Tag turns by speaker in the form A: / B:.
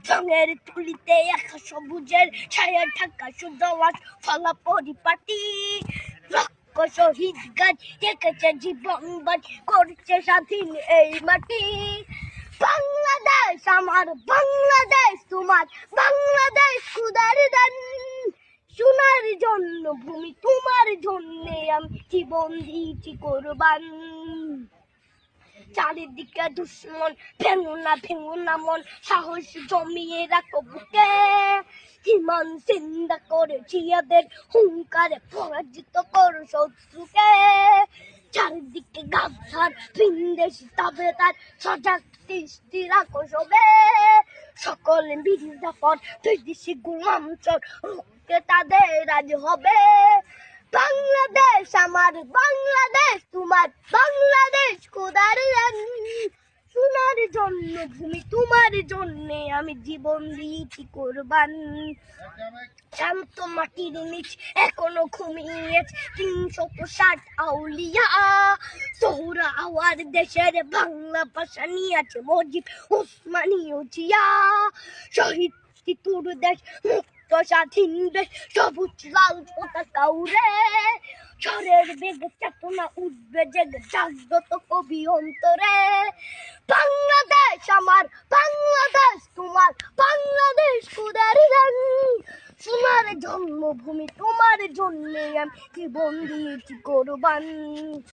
A: রঙের তুলিতে একা সবুজের ছায়া ঢাকা সুজলাস ফলা পরিপাটি রক্ত শহীদ গাছ রেখেছে জীবন বাজ করছে স্বাধীন এই মাটি। বাংলাদেশ আমার বাংলাদেশ তোমার বাংলাদেশ খুদার দান সোনার জন্য ভূমি তোমার জন্যে আমি জীবন দিয়েছি কোরবান। চারিদিকে দুশ্মন ভেঙো না মন সাহস জমিয়ে রাখো বুকে ইমান চিন্তা করে জিয়াদের হুঙ্কারে পরাজিত করো শত্রুকে। চারিদিকে গাছার ভিনদেশি তবে তার সজাগ দৃষ্টি রাখো সবে সকলে মির্জাফর বিদেশি গোলাম চোর রুখতে তাদের আজ হবে। বাংলাদেশ আমার বাংলাদেশ তোমার বাংলাদেশ খোদার সোনার জন্য ভূমি তোমার জন্য আমি জীবন দিয়েছি কোরবান। শান্ত মাটির নিচ এখনো ঘুমিয়ে 360 আউলিয়া সোহরা আওয়ার দেশের বাংলা ভাষা নিয়ে আছে মজিদ উসমানীয় জিয়া শহীদ তিতুর দেশ মুক্ত স্বাধীন দেশ সবুজ লাল পতাকা উড়ে ঝড়ের বেগে চেতনা উঠবে জেগে জাগ্রত কবি অন্তরে। বাংলাদেশ আমার বাংলাদেশ তোমার বাংলাদেশ খুদার গান সোনার জন্মভূমি তোমার জন্যে আমি জীবন দিয়েছি কোরবান।